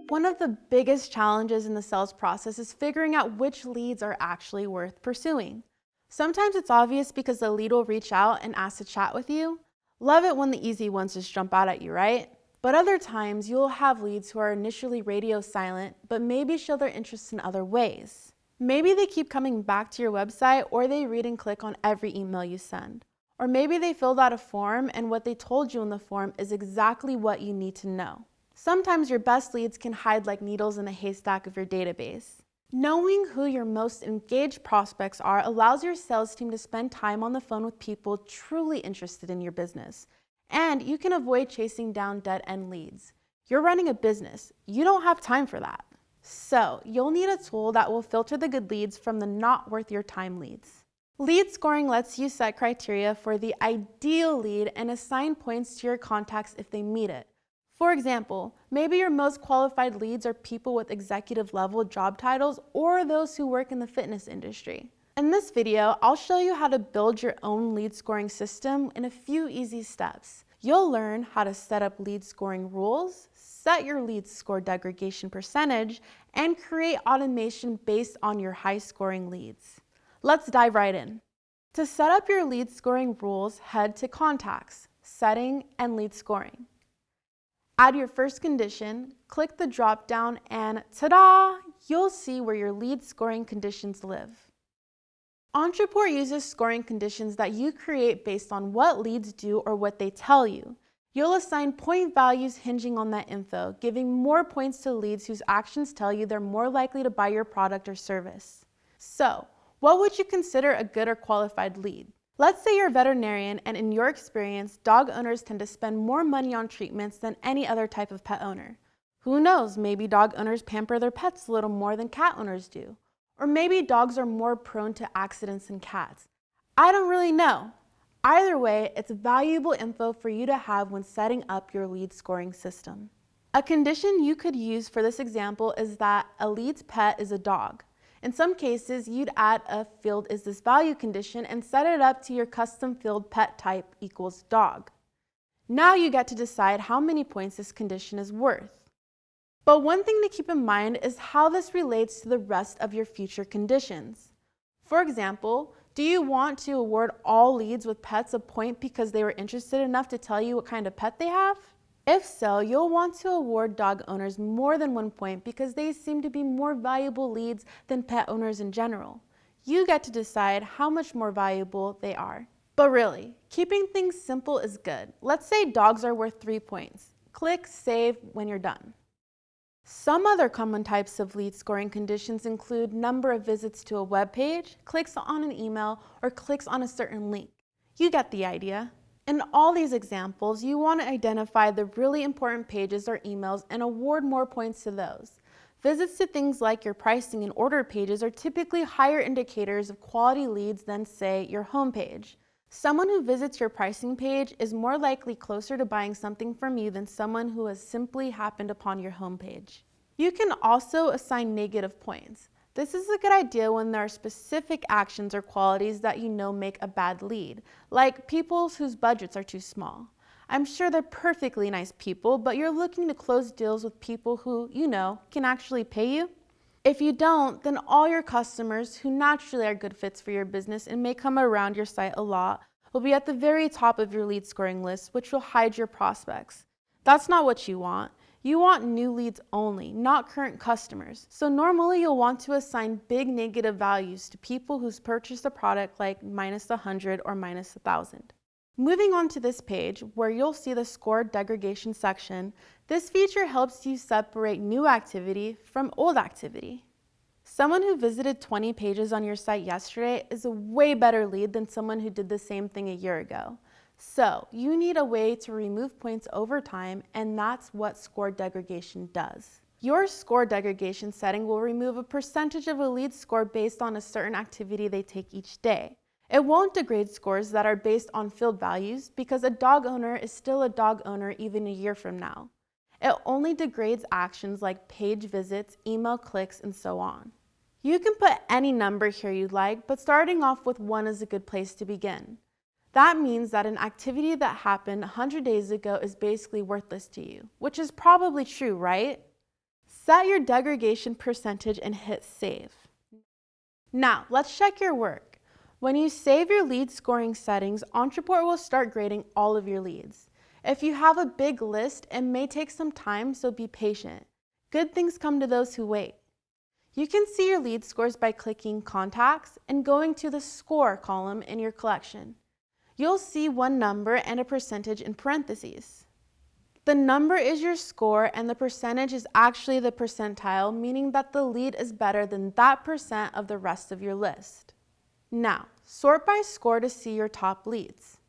One of the biggest challenges in the sales process is figuring out which leads are actually worth pursuing. Sometimes it's obvious because the lead will reach out and ask to chat with you. Love it when the easy ones just jump out at you, right? But other times you'll have leads who are initially radio silent, but maybe show their interest in other ways. Maybe they keep coming back to your website, or they read and click on every email you send. Or maybe they filled out a form and what they told you in the form is exactly what you need to know. Sometimes your best leads can hide like needles in a haystack of your database. Knowing who your most engaged prospects are allows your sales team to spend time on the phone with people truly interested in your business. And you can avoid chasing down dead-end leads. You're running a business. You don't have time for that. So you'll need a tool that will filter the good leads from the not worth your time leads. Lead scoring lets you set criteria for the ideal lead and assign points to your contacts if they meet it. For example, maybe your most qualified leads are people with executive level job titles or those who work in the fitness industry. In this video, I'll show you how to build your own lead scoring system in a few easy steps. You'll learn how to set up lead scoring rules, set your lead score degradation percentage, and create automation based on your high scoring leads. Let's dive right in. To set up your lead scoring rules, head to Contacts, Setting, and Lead Scoring. Add your first condition, click the drop down, and ta-da! You'll see where your lead scoring conditions live. Ontraport uses scoring conditions that you create based on what leads do or what they tell you. You'll assign point values hinging on that info, giving more points to leads whose actions tell you they're more likely to buy your product or service. So, what would you consider a good or qualified lead? Let's say you're a veterinarian and in your experience, dog owners tend to spend more money on treatments than any other type of pet owner. Who knows, maybe dog owners pamper their pets a little more than cat owners do. Or maybe dogs are more prone to accidents than cats. I don't really know. Either way, it's valuable info for you to have when setting up your lead scoring system. A condition you could use for this example is that a lead's pet is a dog. In some cases, you'd add a field is this value condition and set it up to your custom field pet type equals dog. Now you get to decide how many points this condition is worth. But one thing to keep in mind is how this relates to the rest of your future conditions. For example, do you want to award all leads with pets a point because they were interested enough to tell you what kind of pet they have? If so, you'll want to award dog owners more than 1 point because they seem to be more valuable leads than pet owners in general. You get to decide how much more valuable they are. But really, keeping things simple is good. Let's say dogs are worth 3 points. Click Save when you're done. Some other common types of lead scoring conditions include number of visits to a web page, clicks on an email, or clicks on a certain link. You get the idea. In all these examples, you want to identify the really important pages or emails and award more points to those. Visits to things like your pricing and order pages are typically higher indicators of quality leads than, say, your homepage. Someone who visits your pricing page is more likely closer to buying something from you than someone who has simply happened upon your homepage. You can also assign negative points. This is a good idea when there are specific actions or qualities that you know make a bad lead, like people whose budgets are too small. I'm sure they're perfectly nice people, but you're looking to close deals with people who, you know, can actually pay you. If you don't, then all your customers who naturally are good fits for your business and may come around your site a lot will be at the very top of your lead scoring list, which will hide your prospects. That's not what you want. You want new leads only, not current customers. So normally you'll want to assign big negative values to people who's purchased a product like -100 or -1,000. Moving on to this page where you'll see the score degradation section, this feature helps you separate new activity from old activity. Someone who visited 20 pages on your site yesterday is a way better lead than someone who did the same thing a year ago. So you need a way to remove points over time, and that's what score degradation does. Your score degradation setting will remove a percentage of a lead score based on a certain activity they take each day. It won't degrade scores that are based on field values because a dog owner is still a dog owner even a year from now. It only degrades actions like page visits, email clicks, and so on. You can put any number here you'd like, but starting off with 1 is a good place to begin. That means that an activity that happened 100 days ago is basically worthless to you, which is probably true, right? Set your degradation percentage and hit save. Now, let's check your work. When you save your lead scoring settings, Ontraport will start grading all of your leads. If you have a big list, it may take some time, so be patient. Good things come to those who wait. You can see your lead scores by clicking Contacts and going to the Score column in your collection. You'll see one number and a percentage in parentheses. The number is your score and the percentage is actually the percentile, meaning that the lead is better than that percent of the rest of your list. Now, sort by score to see your top leads.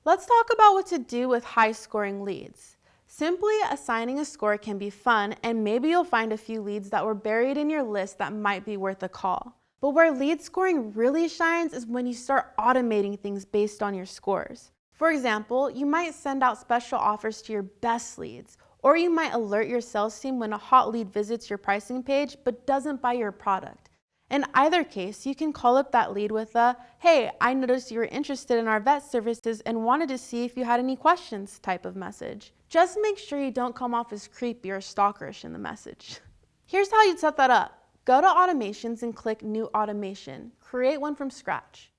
Let's talk about what to do with high-scoring leads. Simply assigning a score can be fun, and maybe you'll find a few leads that were buried in your list that might be worth a call. But where lead scoring really shines is when you start automating things based on your scores. For example, you might send out special offers to your best leads, or you might alert your sales team when a hot lead visits your pricing page but doesn't buy your product. In either case, you can call up that lead with a, "Hey, I noticed you were interested in our vet services and wanted to see if you had any questions" type of message. Just make sure you don't come off as creepy or stalkerish in the message. Here's how you'd set that up. Go to Automations and click New Automation. Create one from scratch.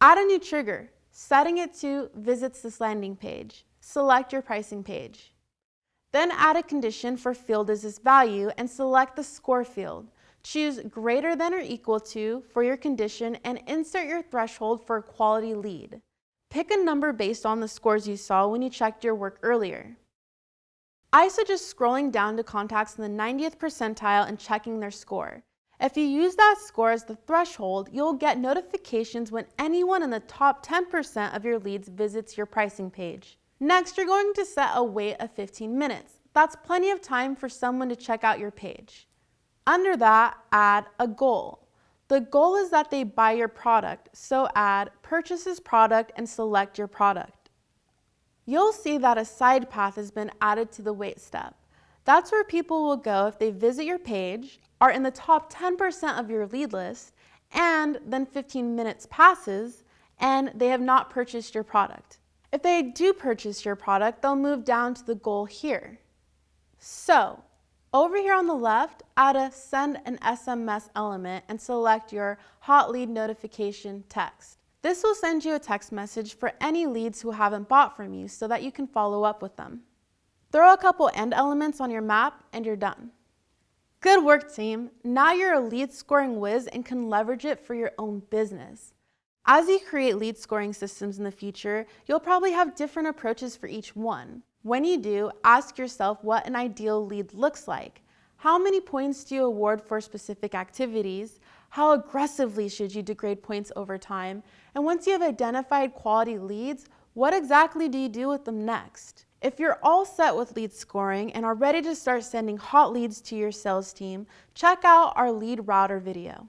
Add a new trigger, setting it to Visits this landing page. Select your pricing page. Then add a condition for field as this value and select the score field. Choose greater than or equal to for your condition and insert your threshold for a quality lead. Pick a number based on the scores you saw when you checked your work earlier. I suggest scrolling down to contacts in the 90th percentile and checking their score. If you use that score as the threshold, you'll get notifications when anyone in the top 10% of your leads visits your pricing page. Next, you're going to set a wait of 15 minutes. That's plenty of time for someone to check out your page. Under that, add a goal. The goal is that they buy your product, so add Purchases Product and select your product. You'll see that a side path has been added to the wait step. That's where people will go if they visit your page, are in the top 10% of your lead list, and then 15 minutes passes and they have not purchased your product. If they do purchase your product, they'll move down to the goal here. So, over here on the left, add a Send an SMS element and select your Hot Lead Notification text. This will send you a text message for any leads who haven't bought from you so that you can follow up with them. Throw a couple end elements on your map and you're done. Good work, team. Now you're a lead scoring whiz and can leverage it for your own business. As you create lead scoring systems in the future, you'll probably have different approaches for each one. When you do, ask yourself what an ideal lead looks like. How many points do you award for specific activities? How aggressively should you degrade points over time? And once you have identified quality leads, what exactly do you do with them next? If you're all set with lead scoring and are ready to start sending hot leads to your sales team, check out our lead router video.